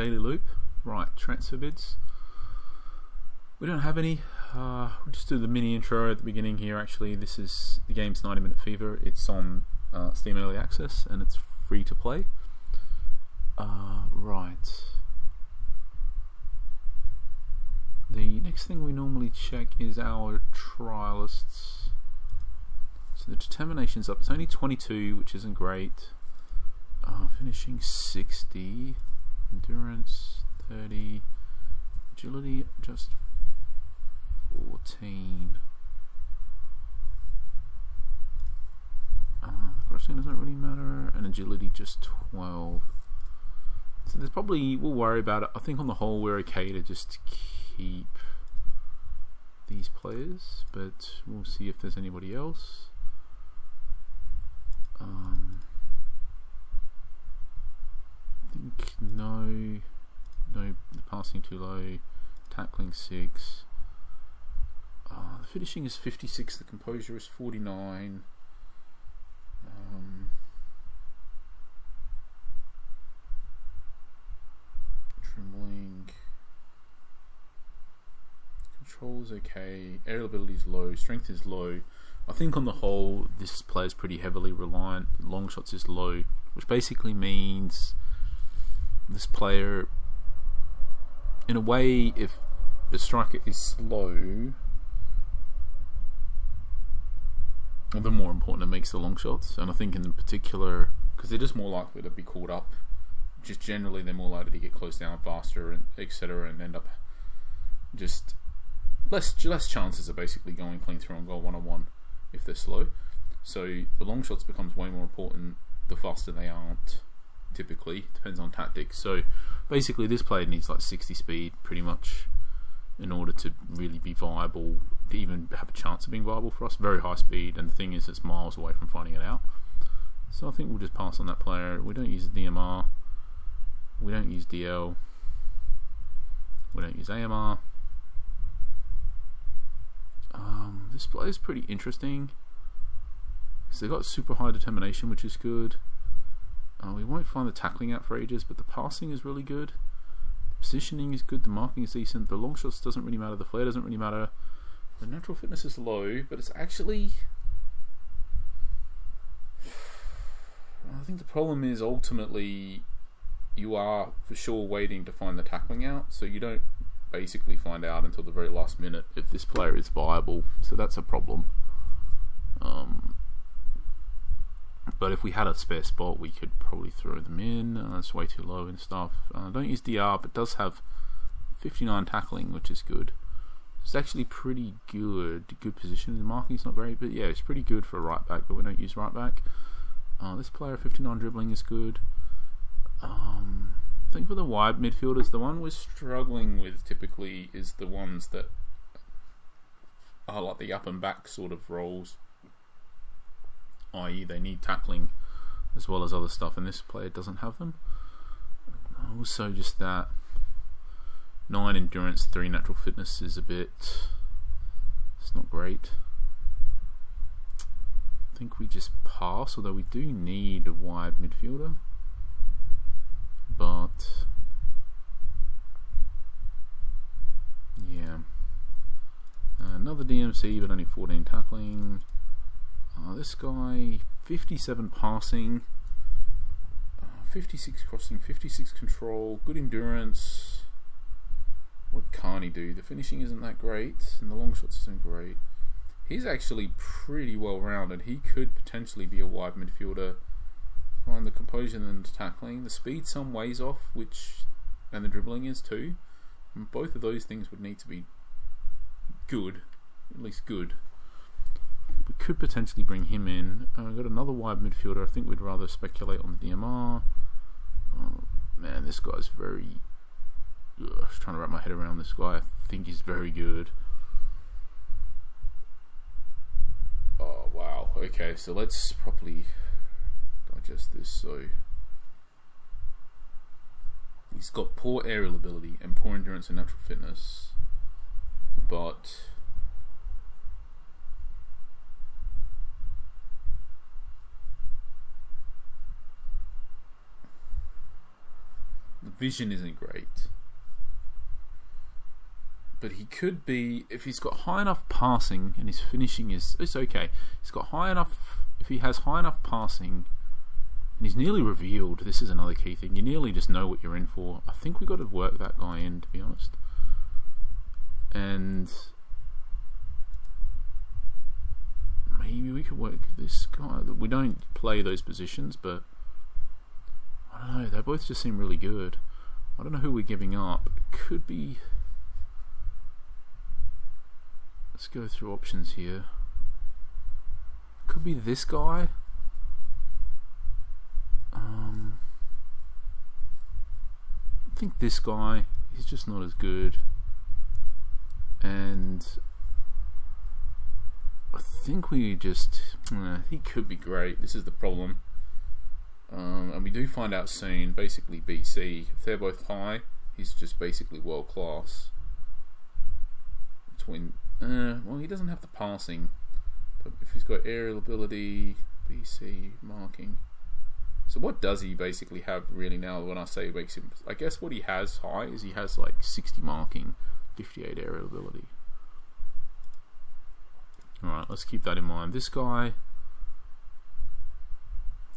daily loop. Right, transfer bids. We don't have any. We'll just do the mini intro at the beginning here. Actually, this is the game's 90-minute fever. It's on Steam Early Access and it's free to play. Right. The next thing we normally check is our trialists. So the determination's up. It's only 22, which isn't great. Finishing 60. Endurance 30. Agility just 14. The crossing doesn't really matter, and agility just 12. So there's probably, we'll worry about it. I think on the whole we're okay to just keep these players, but we'll see if there's anybody else. I think no, the passing too low, tackling 6. The finishing is 56, the composure is 49. Trembling. Control is okay. Aerial ability is low. Strength is low. I think on the whole, this player is pretty heavily reliant. Long shots is low, which basically means this player, in a way, if the striker is slow, well, the more important it makes the long shots. And I think in particular, because they're just more likely to be caught up, just generally they're more likely to get closed down faster, and etc., and end up just less chances of basically going clean through and goal 1-on-1 if they're slow. So the long shots becomes way more important the faster they aren't. Typically, depends on tactics. So basically, this player needs like 60 speed pretty much in order to really be viable, to even have a chance of being viable for us. Very high speed, and the thing is, it's miles away from finding it out. So I think we'll just pass on that player. We don't use DMR. We don't use DL. We don't use AMR. This player is pretty interesting. So they've got super high determination, which is good. We won't find the tackling out for ages, but the passing is really good. The positioning is good. The marking is decent. The long shots doesn't really matter. The flare doesn't really matter. The natural fitness is low, but it's actually... I think the problem is ultimately you are for sure waiting to find the tackling out, so you don't basically find out until the very last minute if this player is viable. So that's a problem. But if we had a spare spot, we could probably throw them in. It's way too low and stuff. Don't use DR, but does have 59 tackling, which is good. It's actually pretty good. Good position. The marking's not great, but yeah, it's pretty good for a right back, but we don't use right back. This player, 59 dribbling, is good. I think for the wide midfielders, the one we're struggling with typically is the ones that are like the up and back sort of roles, i.e. they need tackling as well as other stuff, and this player doesn't have them. Also just that 9 endurance, 3 natural fitness is a bit, it's not great. I think we just pass, although we do need a wide midfielder. But yeah, another DMC, but only 14 tackling. This guy, 57 passing, 56 crossing, 56 control, good endurance. What can't he do? The finishing isn't that great, and the long shots isn't great. He's actually pretty well rounded. He could potentially be a wide midfielder. Find the composure and the tackling. The speed some ways off, and the dribbling is too. And both of those things would need to be good, at least good. We could potentially bring him in. We've got another wide midfielder. I think we'd rather speculate on the DMR. Man, this guy's very... I was trying to wrap my head around this guy. I think he's very good. Oh, wow. Okay, so let's properly digest this. So he's got poor aerial ability and poor endurance and natural fitness, but vision isn't great. But he could be, if he's got high enough passing and his finishing is, it's okay. He's got high enough, if he has high enough passing and he's nearly revealed, this is another key thing, you nearly just know what you're in for. I think we've got to work that guy in, to be honest. And maybe we could work this guy. We don't play those positions, but I don't know, they both just seem really good. I don't know who we're giving up. It could be... Let's go through options here. Could be this guy. I think this guy, he's just not as good. And I think we just... he could be great. This is the problem. And we do find out soon, basically BC. If they're both high, he's just basically world class. Between... well, he doesn't have the passing, but if he's got aerial ability, BC, marking. So what does he basically have really now when I say it makes him... I guess what he has high is he has like 60 marking, 58 aerial ability. Alright, let's keep that in mind. This guy,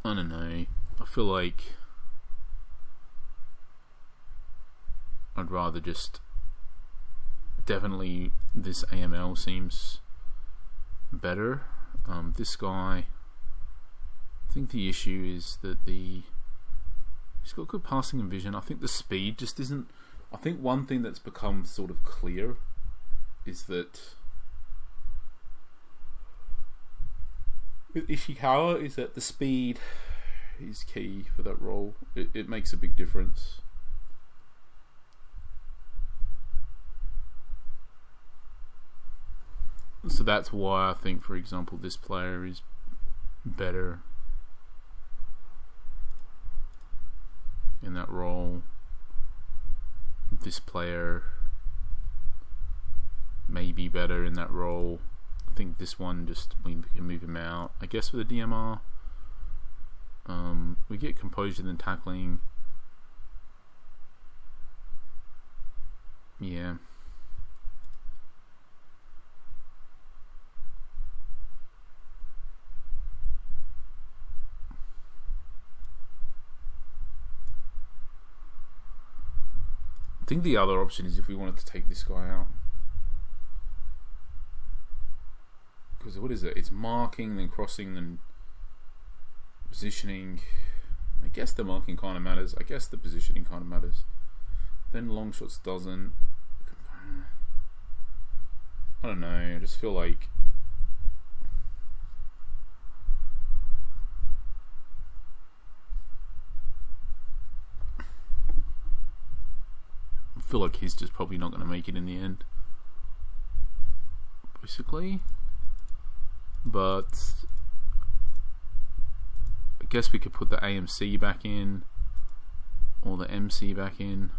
I don't know, I feel like I'd rather just... Definitely this AML seems better. This guy, I think the issue is that he's got good passing and vision. I think the speed just isn't... I think one thing that's become sort of clear is that with Ishikawa is that the speed is key for that role. It makes a big difference. So that's why I think, for example, this player is better in that role. This player may be better in that role. I think this one just, we can move him out. I guess with the DMR, we get composure than tackling. Yeah. I think the other option is if we wanted to take this guy out. Because what is it? It's marking, then crossing, then positioning. I guess the marking kind of matters. I guess the positioning kind of matters. Then long shots doesn't. I don't know. I just feel like he's just probably not going to make it in the end, basically. But I guess we could put the AMC back in or the MC back in.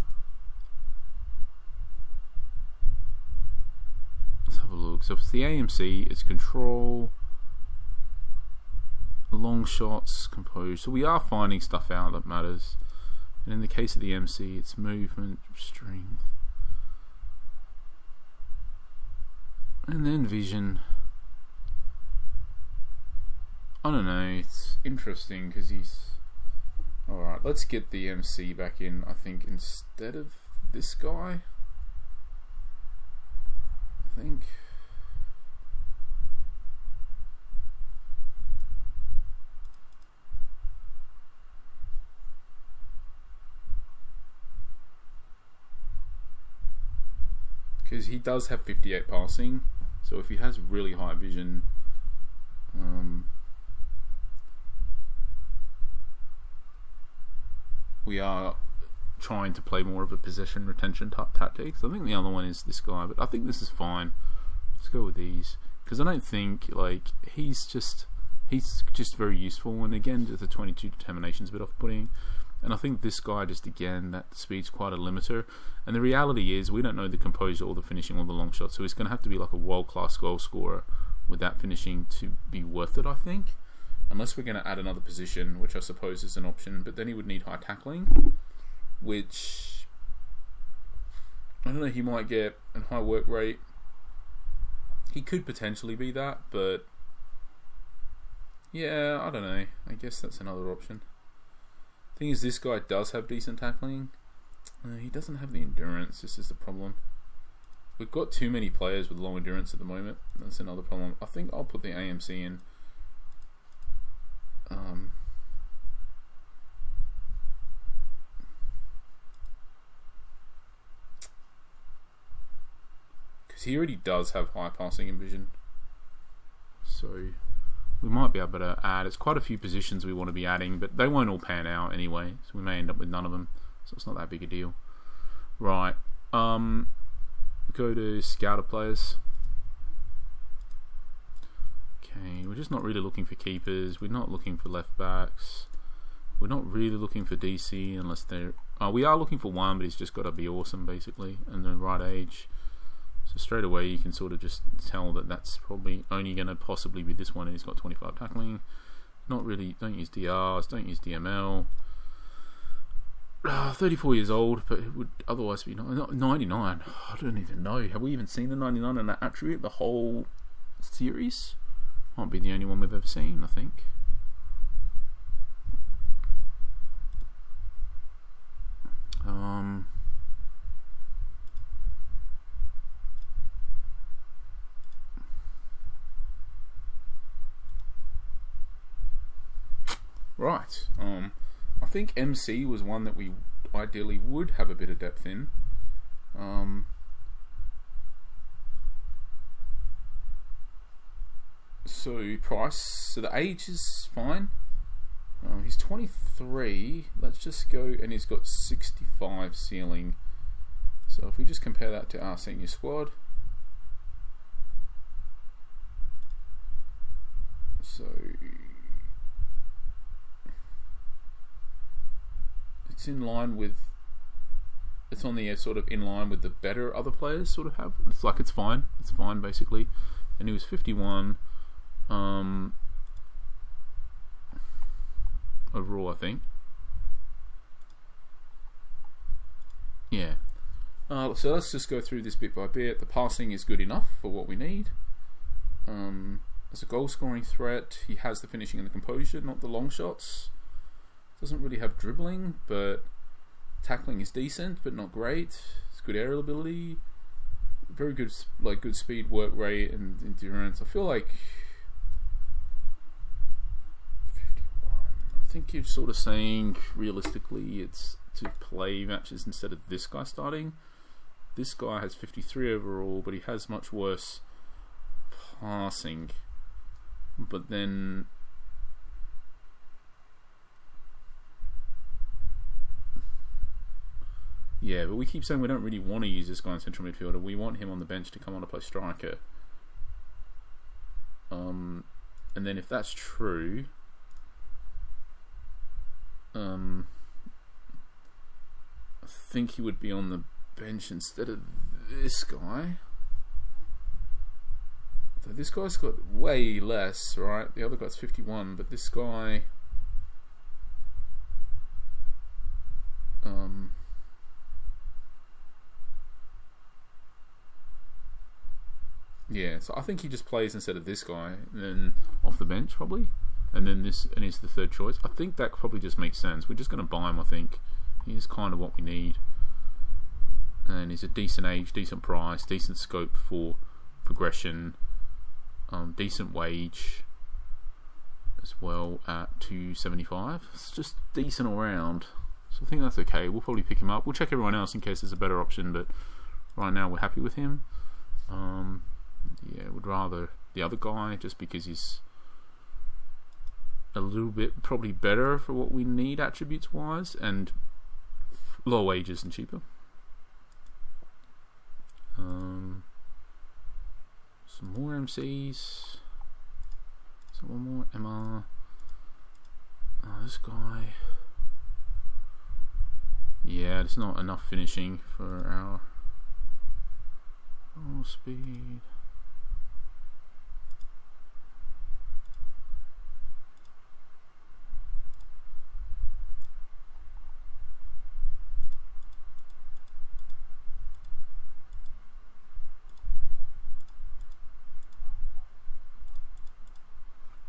Let's have a look. So if it's the AMC, it's control, long shots, compose. So we are finding stuff out that matters. And in the case of the MC, it's movement, strength, and then vision. I don't know, it's interesting because he's... Alright, let's get the MC back in, I think, instead of this guy. I think... because he does have 58 passing, so if he has really high vision, we are trying to play more of a possession retention type tactics. I think the other one is this guy, but I think this is fine. Let's go with these, because I don't think, like, he's just very useful, and again, the 22 determination's a bit off-putting. And I think this guy, just again, that speed's quite a limiter. And the reality is, we don't know the composure or the finishing or the long shot, so he's going to have to be like a world-class goal scorer with that finishing to be worth it, I think. Unless we're going to add another position, which I suppose is an option, but then he would need high tackling. which I don't know. He might get a high work rate. He could potentially be that, but yeah, I don't know. I guess that's another option. Thing is, this guy does have decent tackling. He doesn't have the endurance. This is the problem. We've got too many players with low endurance at the moment. That's another problem. I think I'll put the AMC in. Because he already does have high passing and vision. So we might be able to add. It's quite a few positions we want to be adding, but they won't all pan out anyway. So we may end up with none of them. So it's not that big a deal. Right. Go to scouter players. Okay, we're just not really looking for keepers. We're not looking for left backs. We're not really looking for DC unless they're... we are looking for one, but he's just got to be awesome, basically, and the right age. So straight away you can sort of just tell that that's probably only going to possibly be this one, and he's got 25 tackling. Not really... Don't use DRs, don't use DML. 34 years old, but it would otherwise be 99. I don't even know. Have we even seen the 99 in that attribute? The whole series? Might be the only one we've ever seen, I think. Right. I think MC was one that we ideally would have a bit of depth in. So price. So the age is fine. He's 23. Let's just go, and he's got 65 ceiling. So if we just compare that to our senior squad. So it's in line with, it's on the sort of in line with the better other players sort of have. It's like it's fine basically. And he was 51 overall, I think. Yeah. So let's just go through this bit by bit. The passing is good enough for what we need. As a goal scoring threat, he has the finishing and the composure, not the long shots. Doesn't really have dribbling, but tackling is decent, but not great. It's good aerial ability, very good, like good speed, work rate, and endurance. I feel like 51. I think you're sort of saying realistically, it's to play matches instead of this guy starting. This guy has 53 overall, but he has much worse passing. But then yeah, but we keep saying we don't really want to use this guy in central midfielder. We want him on the bench to come on to play striker. And then if that's true, I think he would be on the bench instead of this guy. So this guy's got way less, right? The other guy's 51, but this guy... yeah, so I think he just plays instead of this guy, and then off the bench probably, and then this, and he's the third choice. I think that probably just makes sense. We're just going to buy him. I think he's kind of what we need, and he's a decent age, decent price, decent scope for progression, decent wage as well at 275. It's just decent all round. So I think that's okay. We'll probably pick him up. We'll check everyone else in case there's a better option, but right now we're happy with him. Yeah, would rather the other guy just because he's a little bit probably better for what we need attributes wise, and lower wages and cheaper. Some more MCs. Some one more MR. This guy. Yeah, there's not enough finishing for our speed.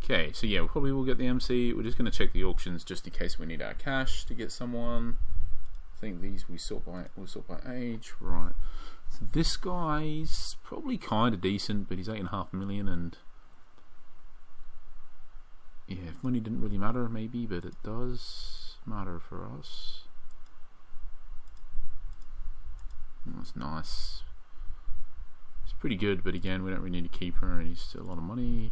Okay, so yeah, we probably will get the MC. We're just going to check the auctions just in case we need our cash to get someone. I think these we sort by age, right? So this guy's probably kind of decent, but he's 8.5 million, and yeah, if money didn't really matter, maybe, but it does matter for us. That's nice. It's pretty good, but again, we don't really need a keeper, and he's still a lot of money.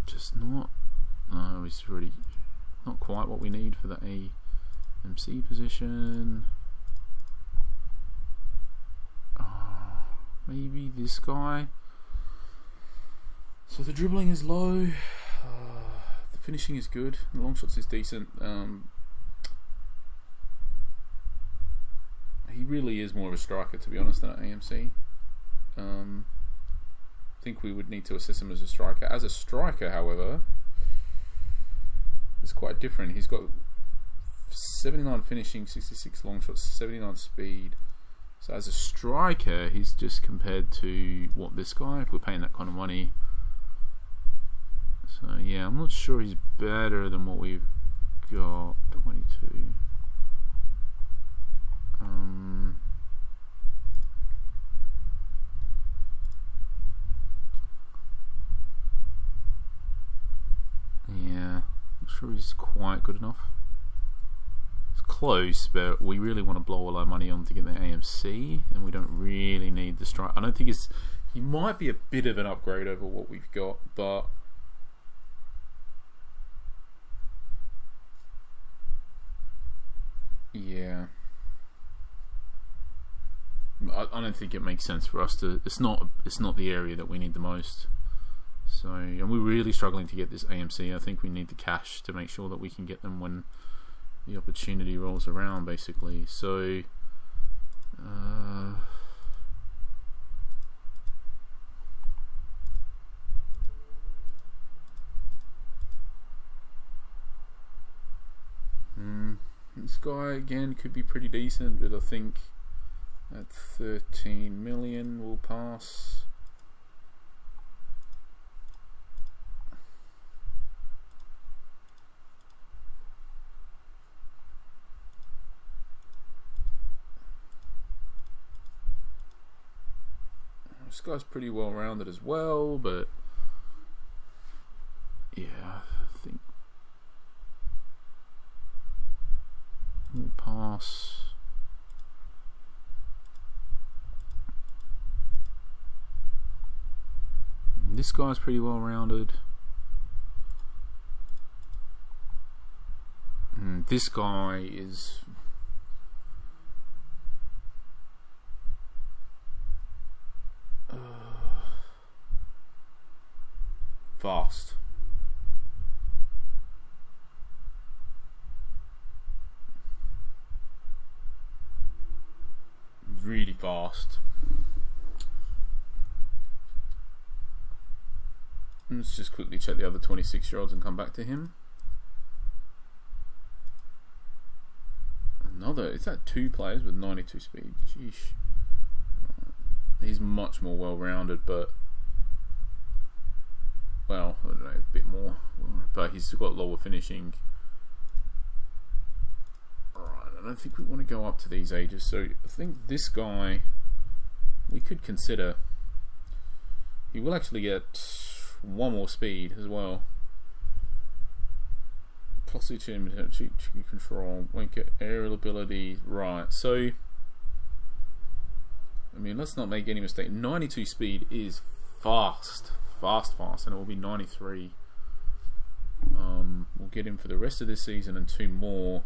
Just not. No, he's really not quite what we need for the AMC position. Maybe this guy. So the dribbling is low. The finishing is good. The long shots is decent. He really is more of a striker, to be honest, than an AMC. I think we would need to assess him as a striker. As a striker, however, it's quite different. He's got 79 finishing, 66 long shots, 79 speed. So as a striker, he's just compared to what this guy, if we're paying that kind of money. So yeah, I'm not sure he's better than what we've got. 22. Yeah, I'm sure he's quite good enough. It's close, but we really want to blow a lot of money on to get the AMC, and we don't really need the strike. I don't think it's. He might be a bit of an upgrade over what we've got, but yeah, I don't think it makes sense for us to. It's not the area that we need the most. So, and we're really struggling to get this AMC. I think we need the cash to make sure that we can get them when the opportunity rolls around, basically. So, this guy again could be pretty decent, but I think at 13 million will pass. This guy's pretty well rounded as well, but yeah, I think we'll pass. This guy's pretty well rounded. This guy is fast. Really fast. Let's just quickly check the other 26-year-olds and come back to him. Is that 2 players with 92 speed? Sheesh. He's much more well-rounded, but well, I don't know, a bit more, but he's got lower finishing. Alright, I don't think we want to go up to these ages, so I think this guy we could consider. He will actually get 1 more speed as well. Plus 2 control, won't get aerial ability. Right, so I mean, let's not make any mistake. 92 speed is fast, and it will be 93. We'll get him for the rest of this season and 2 more.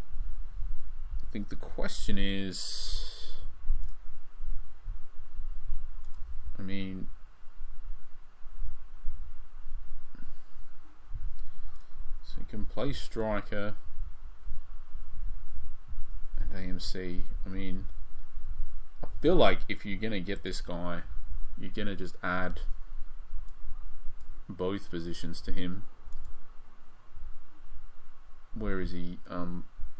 I think the question is, I mean, so he can play striker and AMC. I mean, I feel like if you're gonna get this guy, you're gonna just add both positions to him. Where is he?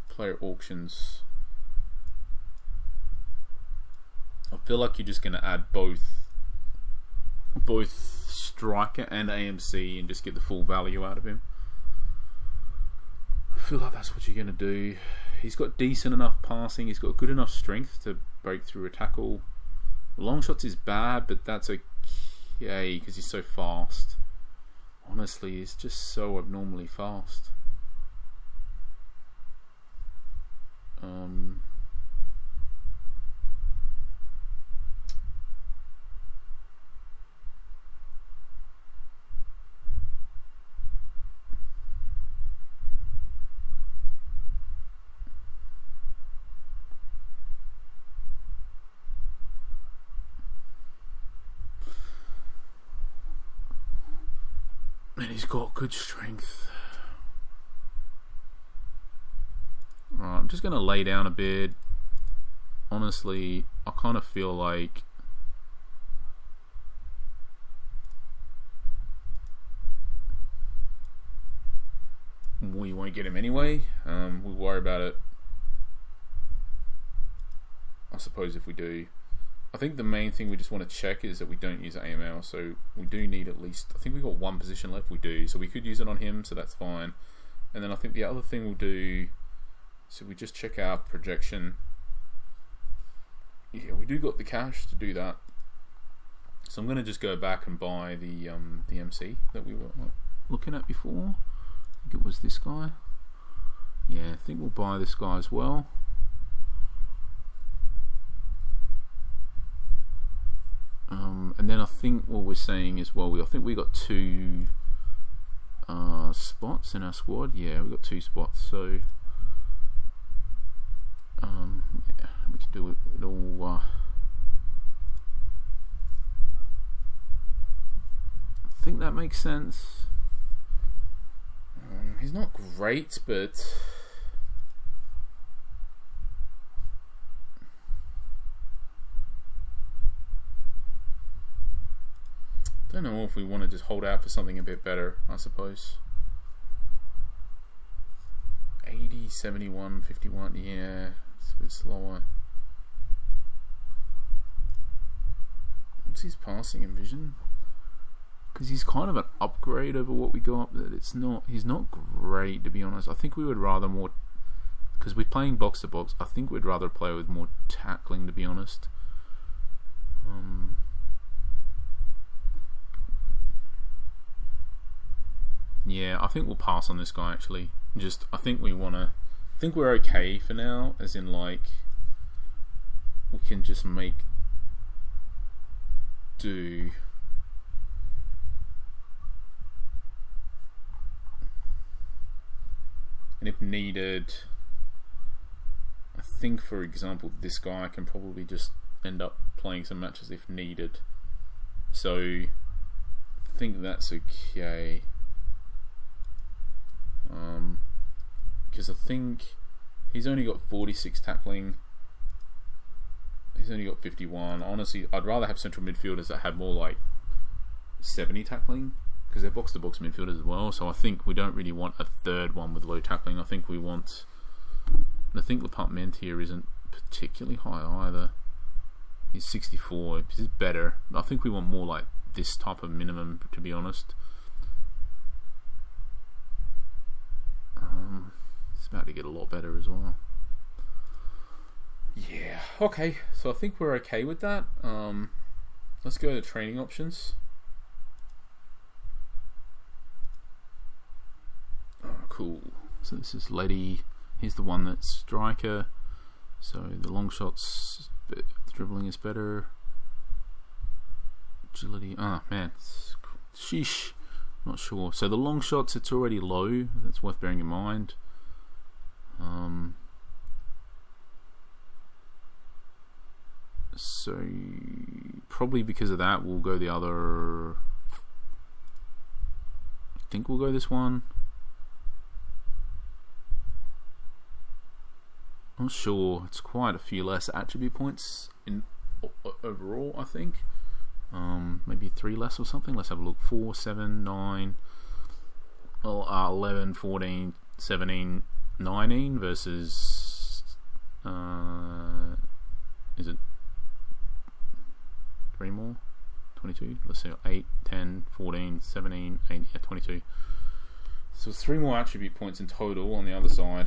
Player auctions. I feel like you're just going to add both striker and AMC and just get the full value out of him. I feel like that's what you're going to do. He's got decent enough passing. He's got good enough strength to break through a tackle. Long shots is bad, but that's okay because he's so fast. Honestly, he's just so abnormally fast. And he's got good strength. Right, I'm just going to lay down a bit. Honestly, I kind of feel like we won't get him anyway. We'll worry about it, I suppose, if we do. I think the main thing we just want to check is that we don't use AML, so we do need at least, I think we've got one position left, we do, so we could use it on him, so that's fine. And then I think the other thing we'll do, so we just check our projection. Yeah, we do got the cash to do that. So I'm going to just go back and buy the MC that we were looking at before. I think it was this guy. Yeah, I think we'll buy this guy as well. And then I think what we're saying is, well, I think we got 2 spots in our squad. Yeah, we got 2 spots, so yeah, we can do it all. I think that makes sense. He's not great, but I don't know if we want to just hold out for something a bit better, I suppose. 80, 71, 51, yeah, it's a bit slower. What's his passing and vision? Because he's kind of an upgrade over what we got, but he's not great, to be honest. I think we would rather more, because we're playing box to box, I think we'd rather play with more tackling, to be honest. Yeah, I think we'll pass on this guy actually. I think we're okay for now, as in like we can just make do. And if needed, I think for example this guy can probably just end up playing some matches if needed. So I think that's okay. Because I think he's only got 46 tackling. He's only got 51. Honestly, I'd rather have central midfielders that had more like 70 tackling, because they're box-to-box midfielders as well. So I think we don't really want a third one with low tackling. I think we want... And I think Parmentier isn't particularly high either. He's 64. He's better. I think we want more like this type of minimum, to be honest. It's about to get a lot better as well. Yeah, okay. So I think we're okay with that. Let's go to training options. Oh, cool. So this is Letty. He's the one that's striker. So the long shots, the dribbling is better. Agility. Ah, man. Sheesh. Not sure. So the long shots, it's already low. That's worth bearing in mind. So probably because of that, we'll go the other. I think we'll go this one. Not sure. It's quite a few less attribute points in overall, I think. Maybe 3 less or something. Let's have a look. 4, 7, 9, 11, 14, 17, 19 versus is it 3 more. 22. Let's see, 8, 10, 14, 17, 8, 22. So 3 more attribute points in total on the other side.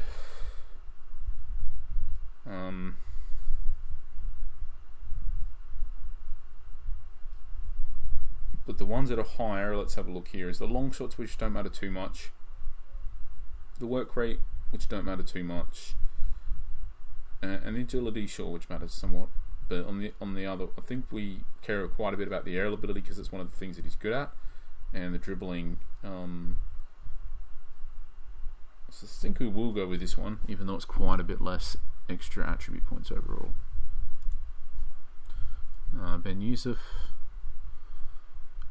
But the ones that are higher, let's have a look here, is the long shots, which don't matter too much. The work rate, which don't matter too much. And the agility, sure, which matters somewhat. But on the other, I think we care quite a bit about the aerial ability because it's one of the things that he's good at. And the dribbling. So I think we will go with this one, even though it's quite a bit less extra attribute points overall. Ben Yusuf.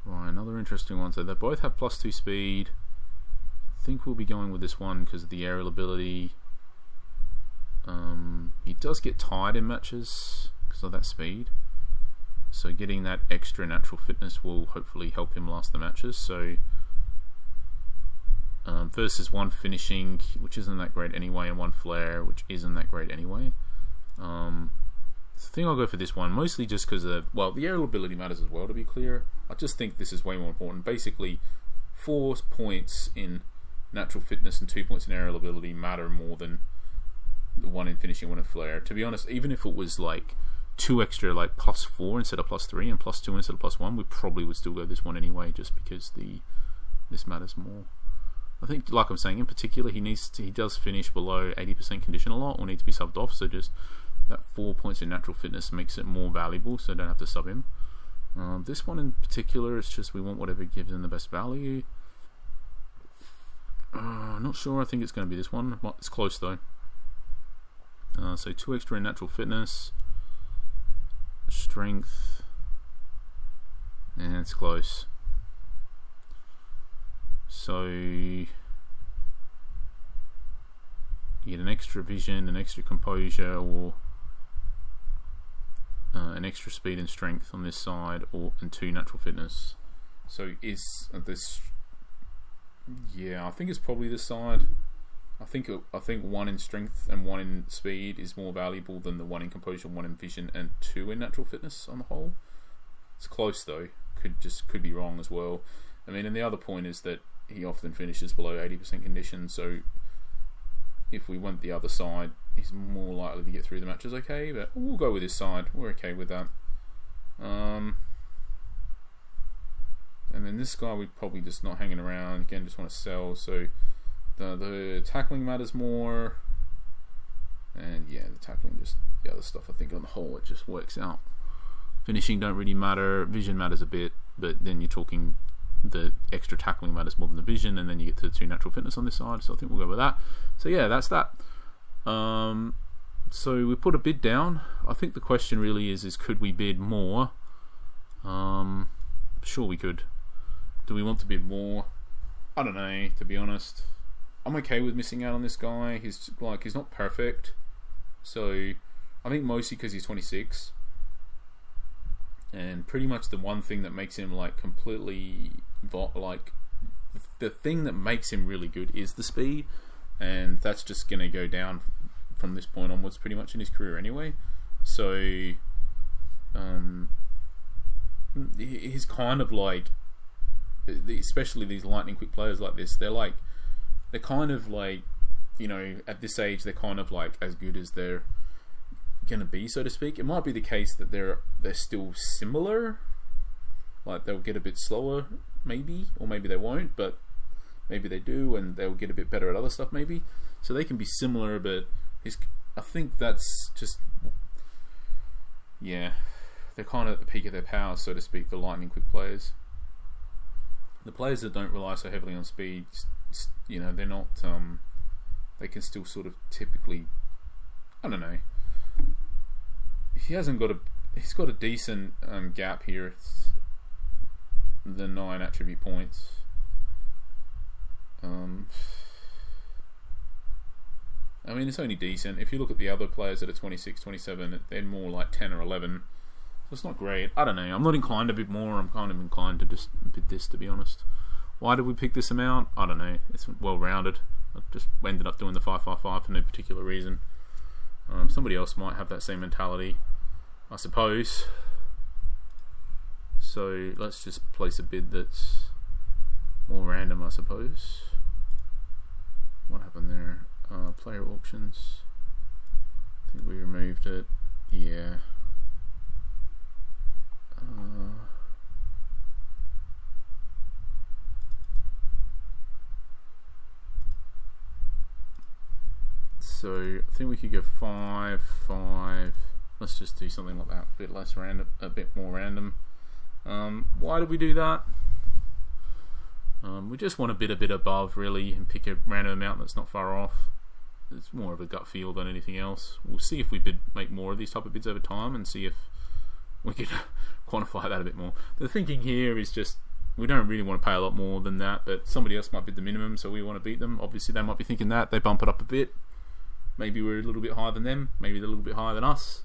Right, another interesting one. So they both have +2 speed. I think we'll be going with this one because of the aerial ability. He does get tired in matches because of that speed. So getting that extra natural fitness will hopefully help him last the matches. So versus 1 finishing, which isn't that great anyway, and 1 flare, which isn't that great anyway. So I think I'll go for this one, mostly just because the aerial ability matters as well, to be clear. I just think this is way more important. Basically, 4 points in natural fitness and 2 points in aerial ability matter more than the 1 in finishing, 1 in flare. To be honest, even if it was like 2 extra, like +4 instead of +3 and +2 instead of +1, we probably would still go this one anyway, just because this matters more. I think, like I'm saying, in particular, he does finish below 80% condition a lot, or need to be subbed off. So just that 4 points in natural fitness makes it more valuable, so I don't have to sub him. This one in particular, it's just we want whatever gives him the best value. Not sure. I think it's going to be this one. It's close though. So 2 extra in natural fitness, strength, and it's close. So you get an extra vision, an extra composure, or an extra speed and strength on this side, and 2 natural fitness. So is this? Yeah, I think it's probably this side. I think 1 in strength and 1 in speed is more valuable than the 1 in composure, 1 in vision, and 2 in natural fitness on the whole. It's close though. Could be wrong as well. I mean, and the other point is that he often finishes below 80% condition. So if we went the other side, he's more likely to get through the matches. Okay, but we'll go with this side. We're okay with that. And then this guy, we're probably just not hanging around. Again, just want to sell. So the tackling matters more, and yeah, the tackling, just the other stuff, I think on the whole it just works out. Finishing don't really matter, vision matters a bit, but then you're talking the extra tackling matters more than the vision, and then you get to the 2 natural fitness on this side, so I think we'll go with that. So yeah, that's that. So we put a bid down. I think the question really is could we bid more? Sure we could. Do we want to bid more? I don't know, to be honest. I'm okay with missing out on this guy. He's not perfect, so I think mostly because he's 26, and pretty much the one thing that makes him like completely the thing that makes him really good is the speed, and that's just gonna go down from this point onwards pretty much in his career anyway. So he's kind of like, especially these lightning quick players like this, they're kind of like, you know, at this age they're kind of like as good as they're gonna be, so to speak. It might be the case that they're still similar, like they'll get a bit slower maybe, or maybe they won't, but maybe they do and they'll get a bit better at other stuff maybe, so they can be similar, but I think that's just, yeah, they're kind of at the peak of their powers, so to speak, the lightning quick players. The players that don't rely so heavily on speed, you know, they're not, they can still sort of typically, I don't know, he's got a decent gap here. It's the 9 attribute points. I mean, it's only decent. If you look at the other players that are 26, 27, they're more like 10 or 11. So it's not great. I don't know. I'm not inclined to bid more. I'm kind of inclined to just bid this, to be honest. Why did we pick this amount? I don't know. It's well rounded. I just ended up doing the 555 for no particular reason. Somebody else might have that same mentality, I suppose. So let's just place a bid that's more random, I suppose. What happened there? Player auctions. I think we removed it. Yeah. So I think we could go 5, 5. Let's just do something like that, a bit less random, a bit more random. Why did we do that? We just want to bid a bit above, really, and pick a random amount that's not far off. It's more of a gut feel than anything else. We'll see if we make more of these type of bids over time, and see if we could quantify that a bit more. The thinking here is just, we don't really want to pay a lot more than that, but somebody else might bid the minimum, so we want to beat them. Obviously, they might be thinking that. They bump it up a bit. Maybe we're a little bit higher than them. Maybe they're a little bit higher than us.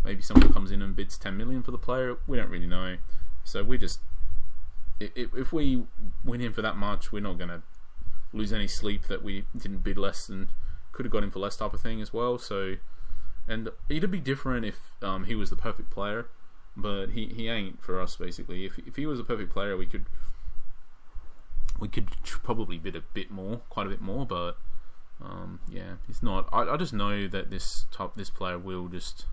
Maybe someone comes in and bids 10 million for the player. We don't really know. So we just, if we win him for that much, we're not going to lose any sleep that we didn't bid less and could have got him for less type of thing as well. So, and it'd be different if he was the perfect player, but he ain't for us, basically. If he was a perfect player, we could probably bid a bit more, quite a bit more, but yeah, he's not. I just know that this player will just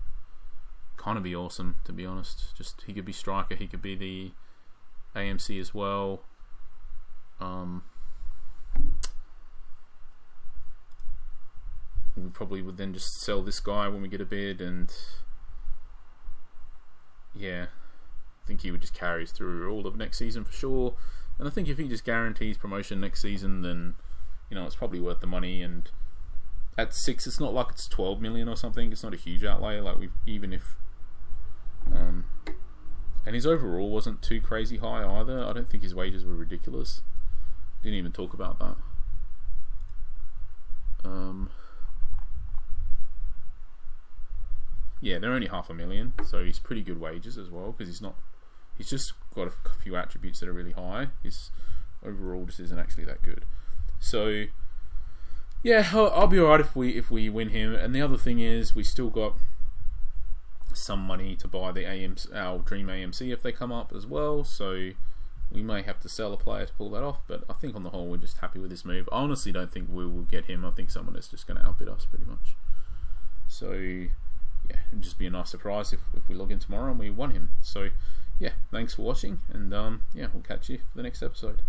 kind of be awesome, to be honest. Just, he could be striker, he could be the AMC as well. We probably would then just sell this guy when we get a bid, and yeah, I think he would just carry us through all of next season for sure. And I think if he just guarantees promotion next season, then, you know, it's probably worth the money. And at 6, it's not like it's 12 million or something. It's not a huge outlay. Like, even if and his overall wasn't too crazy high either. I don't think his wages were ridiculous. Didn't even talk about that. Yeah, they're only 500,000, so he's pretty good wages as well, because he's just got a few attributes that are really high. His overall just isn't actually that good. So yeah, I'll be alright if we win him. And the other thing is, we still got some money to buy our dream AMC if they come up as well, so we may have to sell a player to pull that off, but I think on the whole we're just happy with this move. I honestly don't think we will get him. I think someone is just going to outbid us pretty much. So yeah, it'd just be a nice surprise if we log in tomorrow and we won him. So yeah, thanks for watching, and yeah, we'll catch you for the next episode.